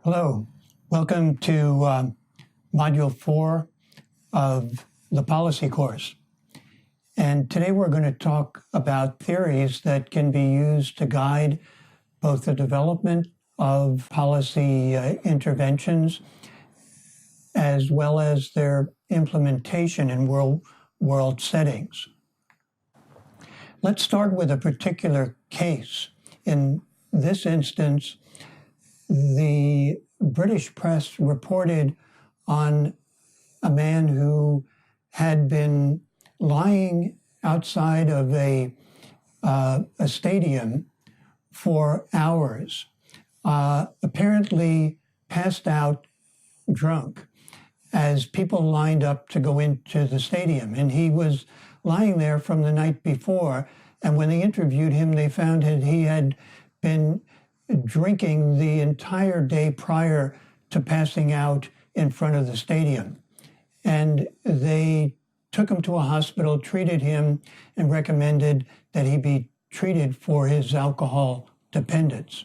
Hello, welcome to Module 4 of the policy course. And today we're going to talk about theories that can be used to guide both the development of policy interventions as well as their implementation in world settings. Let's start with a particular case. In this instance, the British press reported on a man who had been lying outside of a stadium for hours, apparently passed out drunk as people lined up to go into the stadium. And he was lying there from the night before. And when they interviewed him, they found that he had been drinking the entire day prior to passing out in front of the stadium. And they took him to a hospital, treated him, and recommended that he be treated for his alcohol dependence.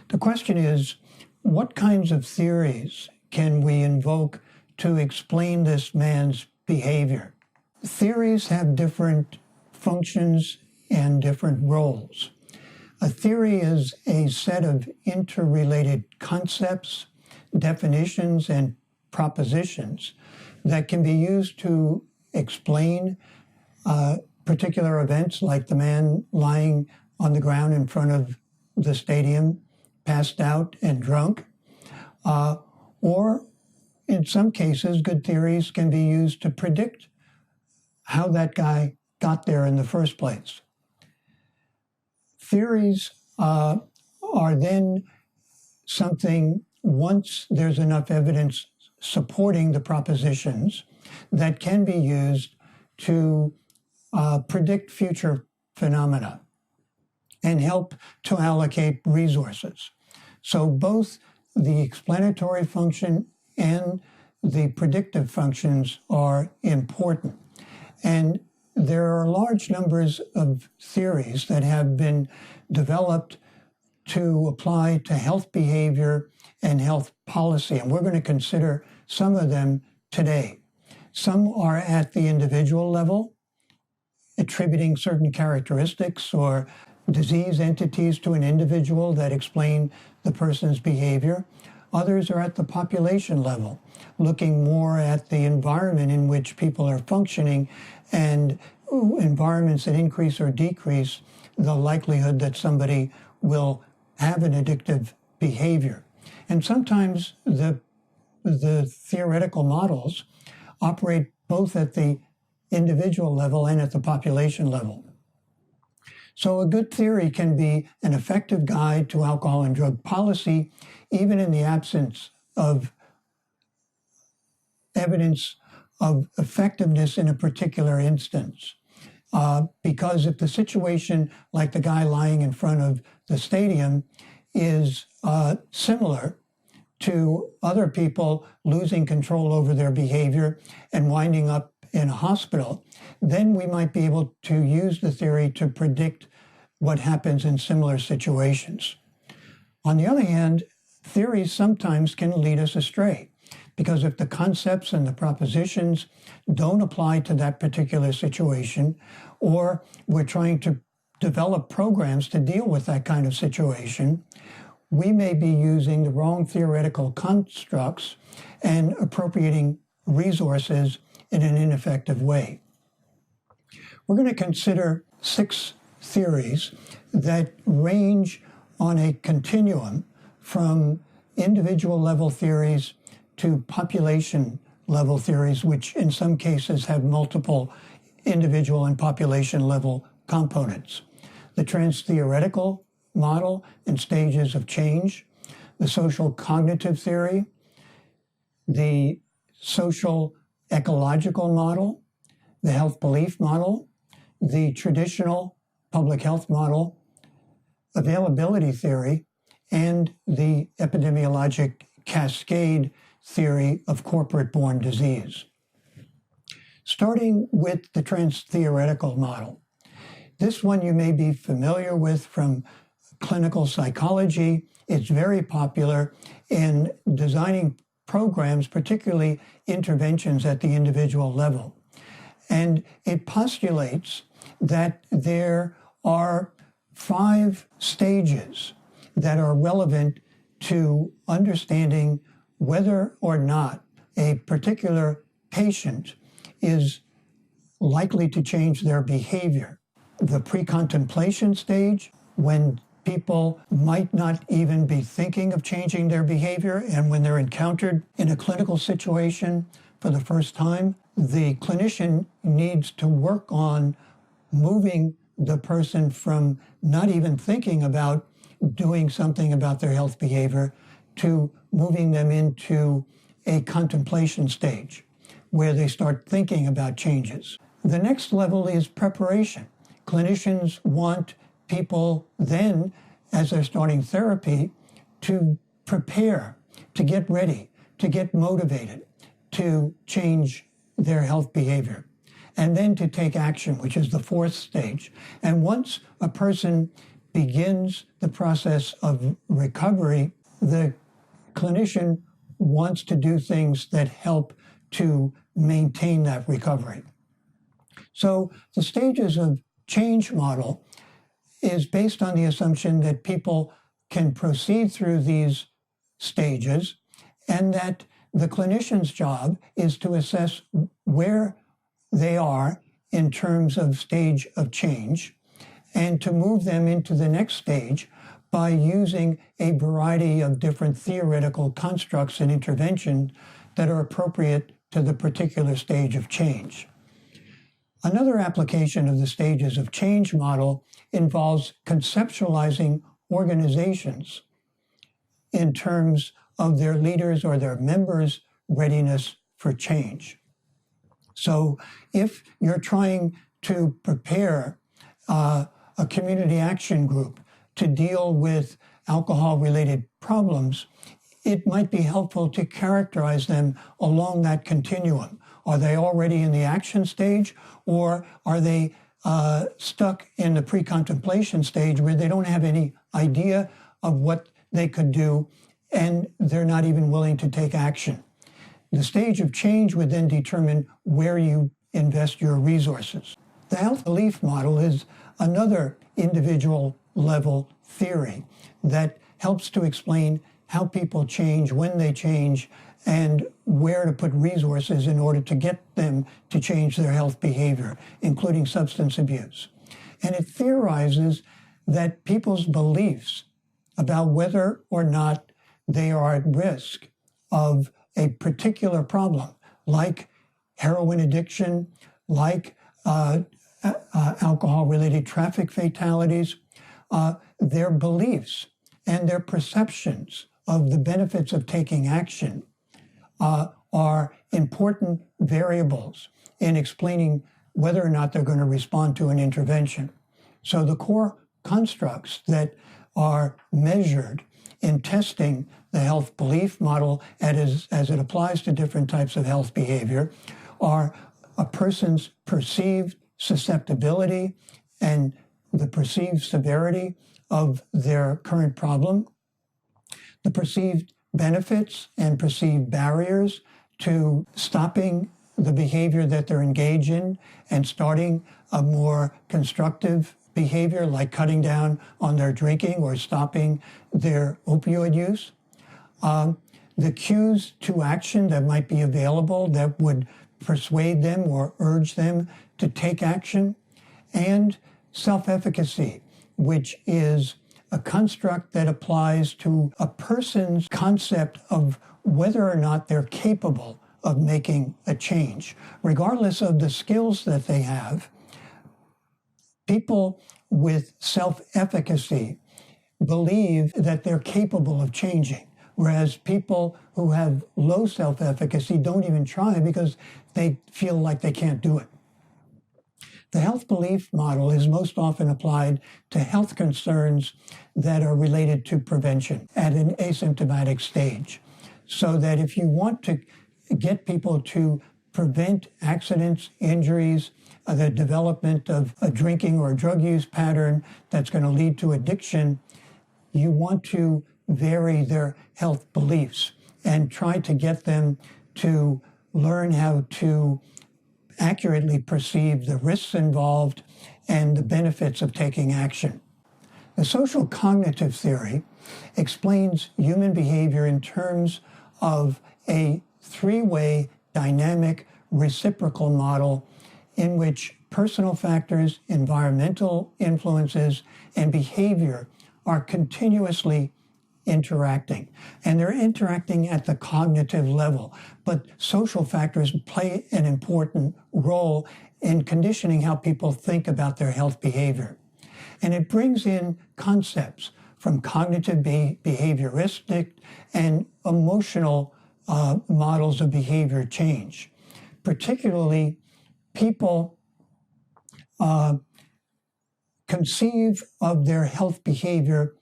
The question is, what kinds of theories can we invoke to explain this man's behavior? Theories have different functions and different roles. A theory is a set of interrelated concepts, definitions, and propositions that can be used to explain particular events, like the man lying on the ground in front of the stadium, passed out and drunk. Or in some cases, good theories can be used to predict how that guy got there in the first place. Theories are then something, once there's enough evidence supporting the propositions, that can be used to predict future phenomena and help to allocate resources. So both the explanatory function and the predictive functions are important. And there are large numbers of theories that have been developed to apply to health behavior and health policy, and we're going to consider some of them today. Some are at the individual level, attributing certain characteristics or disease entities to an individual that explain the person's behavior. Others are at the population level, looking more at the environment in which people are functioning and environments that increase or decrease the likelihood that somebody will have an addictive behavior. And sometimes the theoretical models operate both at the individual level and at the population level. So a good theory can be an effective guide to alcohol and drug policy, even in the absence of evidence of effectiveness in a particular instance. Because if the situation, like the guy lying in front of the stadium, is similar to other people losing control over their behavior and winding up in a hospital, then we might be able to use the theory to predict what happens in similar situations. On the other hand, theories sometimes can lead us astray, because if the concepts and the propositions don't apply to that particular situation, or we're trying to develop programs to deal with that kind of situation, we may be using the wrong theoretical constructs and appropriating resources in an ineffective way. We're going to consider 6 theories that range on a continuum from individual level theories to population level theories, which in some cases have multiple individual and population level components. The trans-theoretical model and stages of change, the social cognitive theory, the social ecological model, the health belief model, the traditional public health model, availability theory, and the epidemiologic cascade theory of corporate-borne disease. Starting with the trans-theoretical model. This one you may be familiar with from clinical psychology. It's very popular. in designing programs, particularly interventions at the individual level. And it postulates that there are 5 stages that are relevant to understanding whether or not a particular patient is likely to change their behavior. The pre-contemplation stage, when people might not even be thinking of changing their behavior, and when they're encountered in a clinical situation for the first time, the clinician needs to work on moving the person from not even thinking about doing something about their health behavior to moving them into a contemplation stage where they start thinking about changes. The next level is preparation. Clinicians want people then, as they're starting therapy, to prepare, to get ready, to get motivated, to change their health behavior, and then to take action, which is the 4th stage. And once a person begins the process of recovery, the clinician wants to do things that help to maintain that recovery. So the stages of change model is based on the assumption that people can proceed through these stages and that the clinician's job is to assess where they are in terms of stage of change and to move them into the next stage by using a variety of different theoretical constructs and interventions that are appropriate to the particular stage of change. Another application of the stages of change model involves conceptualizing organizations in terms of their leaders or their members' readiness for change. So if you're trying to prepare a community action group to deal with alcohol-related problems, it might be helpful to characterize them along that continuum. Are they already in the action stage, or are they stuck in the pre-contemplation stage where they don't have any idea of what they could do and they're not even willing to take action? The stage of change would then determine where you invest your resources. The health belief model is another individual level theory that helps to explain how people change, when they change, and where to put resources in order to get them to change their health behavior, including substance abuse. And it theorizes that people's beliefs about whether or not they are at risk of a particular problem, like heroin addiction, like alcohol-related traffic fatalities, their beliefs and their perceptions of the benefits of taking action are important variables in explaining whether or not they're going to respond to an intervention. So the core constructs that are measured in testing the health belief model as it applies to different types of health behavior are a person's perceived susceptibility and the perceived severity of their current problem, the perceived benefits and perceived barriers to stopping the behavior that they're engaged in and starting a more constructive behavior like cutting down on their drinking or stopping their opioid use. The cues to action that might be available that would persuade them or urge them to take action, and self-efficacy, which is a construct that applies to a person's concept of whether or not they're capable of making a change. Regardless of the skills that they have, people with self-efficacy believe that they're capable of changing, whereas people who have low self-efficacy don't even try because they feel like they can't do it. The health belief model is most often applied to health concerns that are related to prevention at an asymptomatic stage. So that if you want to get people to prevent accidents, injuries, the development of a drinking or a drug use pattern that's going to lead to addiction, you want to vary their health beliefs and try to get them to learn how to accurately perceive the risks involved and the benefits of taking action. The social cognitive theory explains human behavior in terms of a three-way dynamic reciprocal model in which personal factors, environmental influences, and behavior are continuously interacting. And they're interacting at the cognitive level, but social factors play an important role in conditioning how people think about their health behavior. And it brings in concepts from cognitive behavioristic and emotional models of behavior change. Particularly, people conceive of their health behavior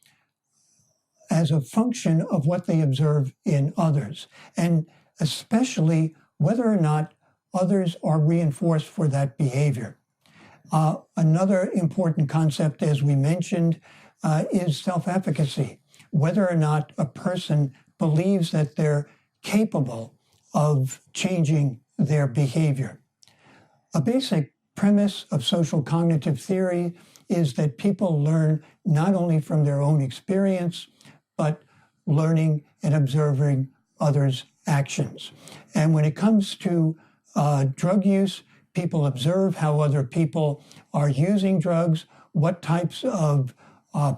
as a function of what they observe in others, and especially whether or not others are reinforced for that behavior. Another important concept, as we mentioned, is self-efficacy, whether or not a person believes that they're capable of changing their behavior. A basic premise of social cognitive theory is that people learn not only from their own experience, but learning and observing others' actions. And when it comes to drug use, people observe how other people are using drugs, what types of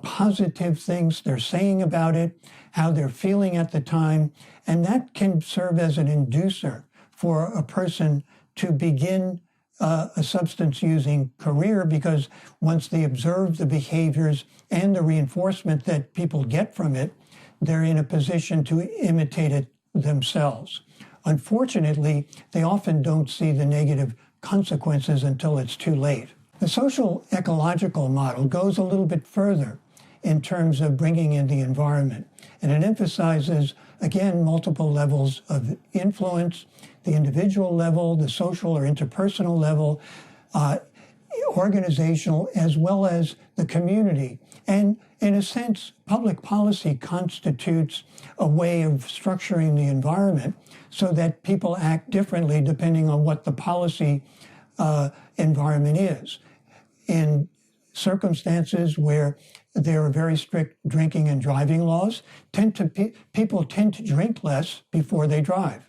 positive things they're saying about it, how they're feeling at the time, and that can serve as an inducer for a person to begin a substance-using career, because once they observe the behaviors and the reinforcement that people get from it, they're in a position to imitate it themselves. Unfortunately, they often don't see the negative consequences until it's too late. The social ecological model goes a little bit further in terms of bringing in the environment, and it emphasizes, again, multiple levels of influence: the individual level, the social or interpersonal level, organizational, as well as the community. And in a sense, public policy constitutes a way of structuring the environment so that people act differently depending on what the policy environment is. In circumstances where there are very strict drinking and driving laws, people tend to drink less before they drive.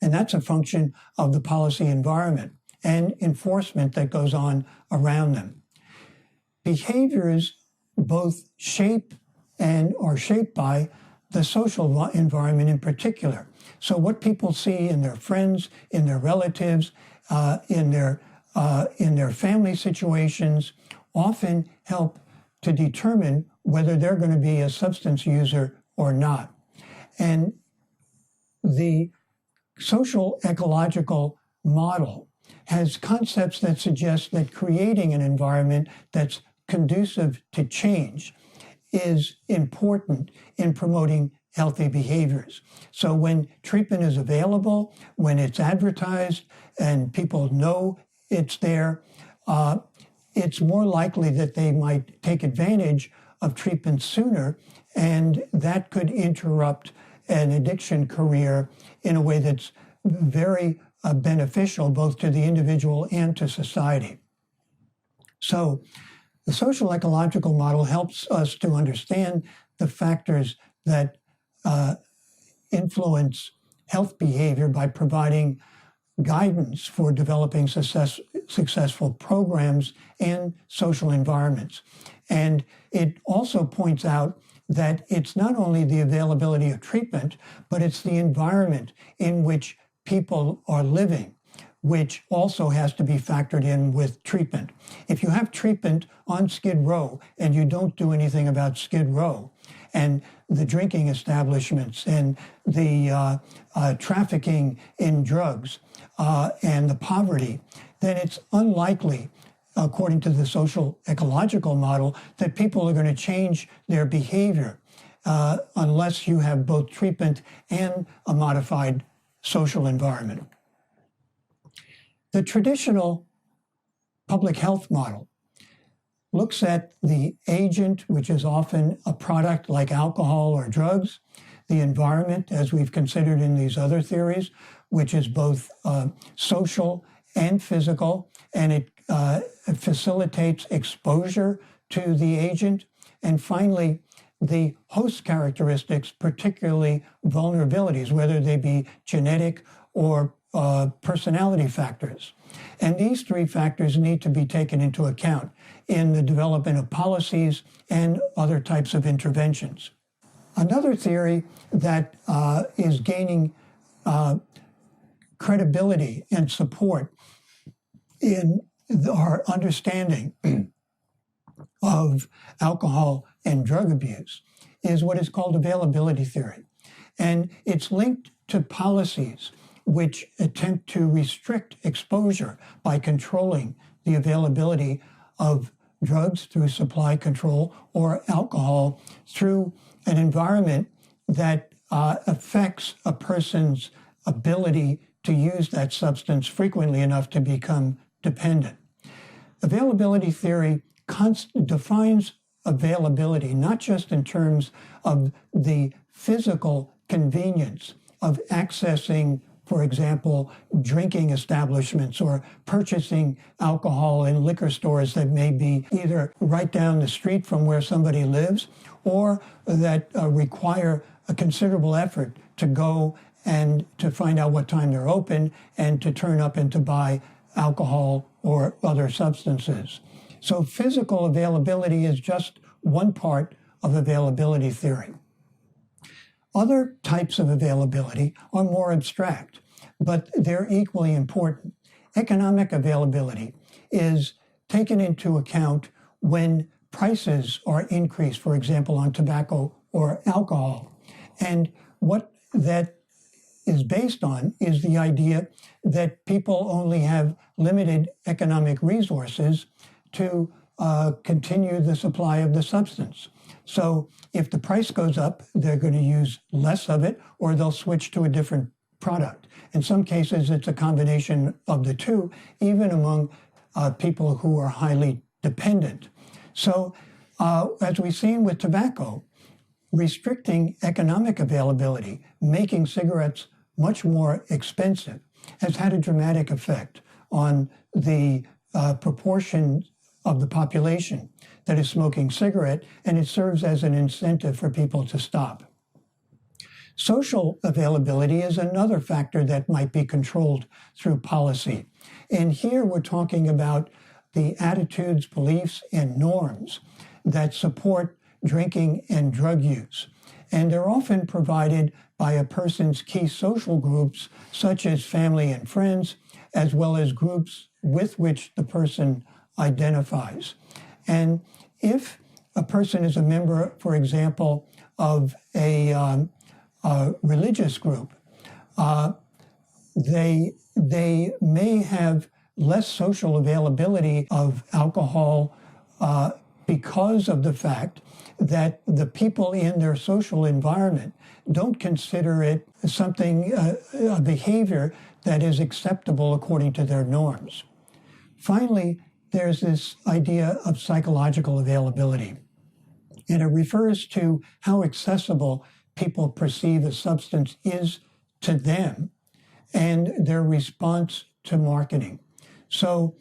And that's a function of the policy environment and enforcement that goes on around them. Behaviors both shape and are shaped by the social environment in particular. So what people see in their friends, in their relatives, in their family situations often help to determine whether they're going to be a substance user or not. And the social ecological model has concepts that suggest that creating an environment that's conducive to change is important in promoting healthy behaviors. So when treatment is available, when it's advertised and people know it's there, it's more likely that they might take advantage of treatment sooner, and that could interrupt an addiction career in a way that's very beneficial both to the individual and to society. So the social ecological model helps us to understand the factors that influence health behavior by providing guidance for developing successful programs and social environments. And it also points out that it's not only the availability of treatment, but it's the environment in which people are living, which also has to be factored in with treatment. If you have treatment on Skid Row and you don't do anything about Skid Row, and the drinking establishments and the trafficking in drugs and the poverty, then it's unlikely, according to the social ecological model, that people are going to change their behavior unless you have both treatment and a modified social environment. The traditional public health model looks at the agent, which is often a product like alcohol or drugs, the environment, as we've considered in these other theories, which is both social and physical, and it facilitates exposure to the agent. And finally, the host characteristics, particularly vulnerabilities, whether they be genetic or personality factors. And these three factors need to be taken into account in the development of policies and other types of interventions. Another theory that is gaining credibility and support in our understanding of alcohol and drug abuse is what is called availability theory. And it's linked to policies which attempt to restrict exposure by controlling the availability of drugs through supply control or alcohol through an environment that affects a person's ability to use that substance frequently enough to become dependent. Availability theory defines availability not just in terms of the physical convenience of accessing, for example, drinking establishments or purchasing alcohol in liquor stores that may be either right down the street from where somebody lives or that require a considerable effort to go and to find out what time they're open and to turn up and to buy alcohol or other substances. So physical availability is just one part of availability theory. Other types of availability are more abstract, but they're equally important. Economic availability is taken into account when prices are increased, for example, on tobacco or alcohol. And what that is based on is the idea that people only have limited economic resources to continue the supply of the substance. So if the price goes up, they're going to use less of it or they'll switch to a different product. In some cases, it's a combination of the two, even among people who are highly dependent. So as we've seen with tobacco, restricting economic availability, making cigarettes much more expensive, has had a dramatic effect on the proportion of the population that is smoking cigarette, and it serves as an incentive for people to stop. Social availability is another factor that might be controlled through policy. And here we're talking about the attitudes, beliefs, and norms that support drinking and drug use. And they're often provided by a person's key social groups, such as family and friends, as well as groups with which the person identifies. And if a person is a member, for example, of a religious group, they may have less social availability of alcohol because of the fact that the people in their social environment don't consider it something, a behavior that is acceptable according to their norms. Finally, there's this idea of psychological availability, and it refers to how accessible people perceive a substance is to them and their response to marketing. So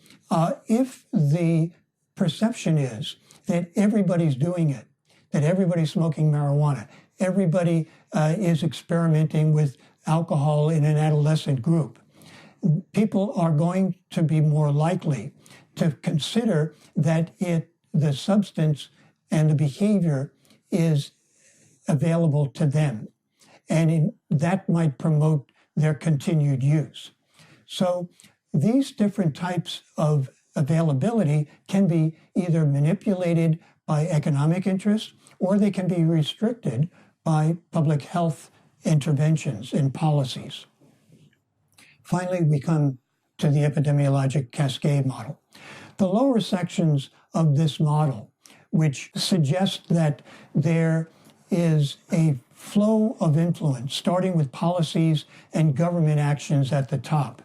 if the perception is that everybody's doing it, that everybody's smoking marijuana, everybody is experimenting with alcohol in an adolescent group, people are going to be more likely to consider that the substance and the behavior is available to them. And that might promote their continued use. So these different types of availability can be either manipulated by economic interests or they can be restricted by public health interventions and policies. Finally, we come to the epidemiologic cascade model. The lower sections of this model, which suggest that there is a flow of influence, starting with policies and government actions at the top,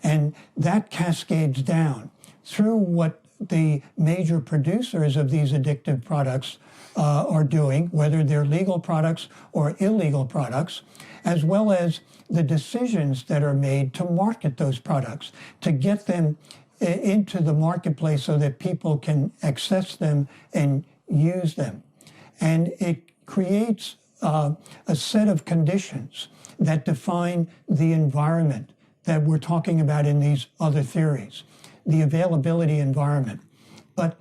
and that cascades down through what the major producers of these addictive products are doing, whether they're legal products or illegal products, as well as the decisions that are made to market those products, to get them into the marketplace so that people can access them and use them. And it creates a set of conditions that define the environment that we're talking about in these other theories, the availability environment. But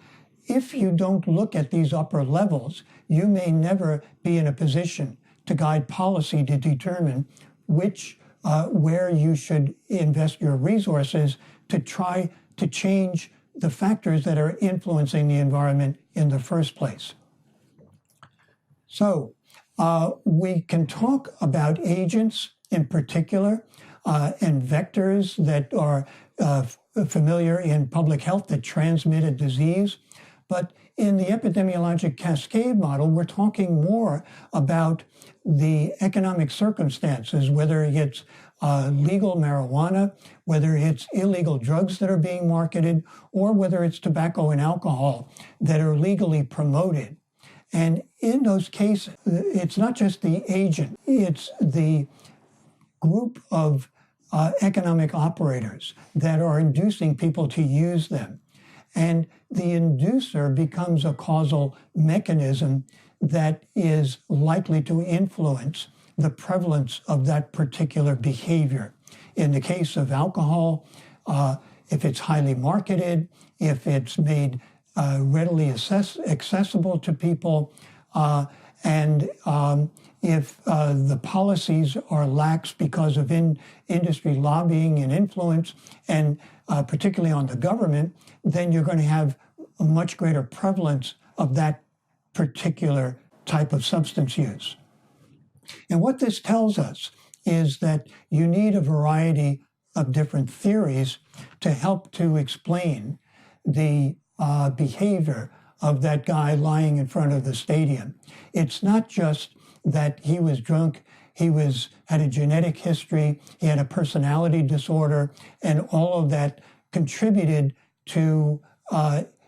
if you don't look at these upper levels, you may never be in a position to guide policy to determine where you should invest your resources to try to change the factors that are influencing the environment in the first place. So we can talk about agents in particular and vectors that are familiar in public health that transmit a disease. But in the epidemiologic cascade model, we're talking more about the economic circumstances, whether it's legal marijuana, whether it's illegal drugs that are being marketed, or whether it's tobacco and alcohol that are legally promoted. And in those cases, it's not just the agent, it's the group of economic operators that are inducing people to use them. And the inducer becomes a causal mechanism that is likely to influence the prevalence of that particular behavior. In the case of alcohol, if it's highly marketed, if it's made readily accessible to people, and if the policies are lax because of industry lobbying and influence, and particularly on the government, then you're going to have a much greater prevalence of that particular type of substance use. And what this tells us is that you need a variety of different theories to help to explain the behavior of that guy lying in front of the stadium. It's not just that he was drunk, he had a genetic history, he had a personality disorder, and all of that contributed to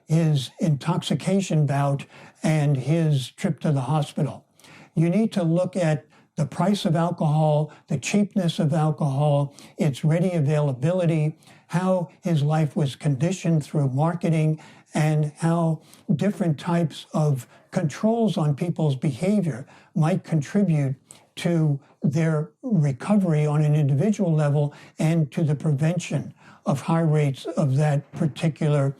his intoxication bout and his trip to the hospital. You need to look at the price of alcohol, the cheapness of alcohol, its ready availability, how his life was conditioned through marketing, and how different types of controls on people's behavior might contribute to their recovery on an individual level and to the prevention of high rates of that particular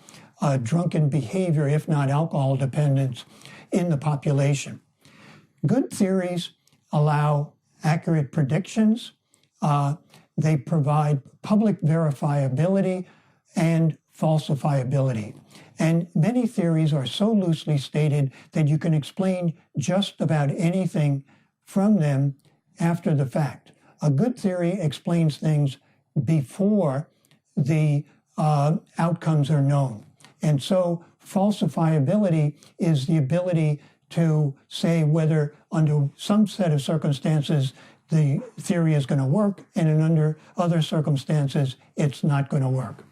drunken behavior, if not alcohol dependence, in the population. Good theories allow accurate predictions. They provide public verifiability and falsifiability. And many theories are so loosely stated that you can explain just about anything from them after the fact. A good theory explains things before the outcomes are known. And so falsifiability is the ability to say whether under some set of circumstances the theory is going to work and under other circumstances it's not going to work.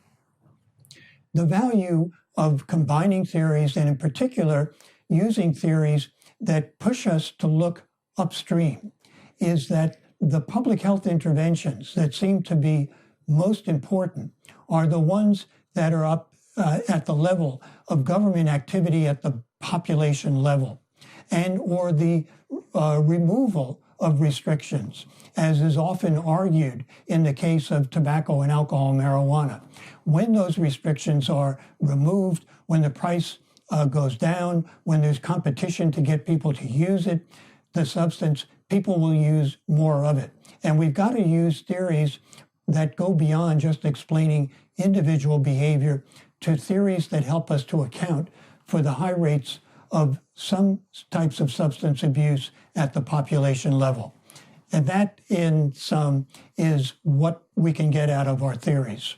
The value of combining theories, and in particular using theories that push us to look upstream, is that the public health interventions that seem to be most important are the ones that are up at the level of government activity at the population level, and or the removal of restrictions, as is often argued in the case of tobacco and alcohol and marijuana. When those restrictions are removed, when the price goes down, when there's competition to get people to use it, the substance, people will use more of it. And we've got to use theories that go beyond just explaining individual behavior to theories that help us to account for the high rates of some types of substance abuse at the population level. And that, in sum, is what we can get out of our theories.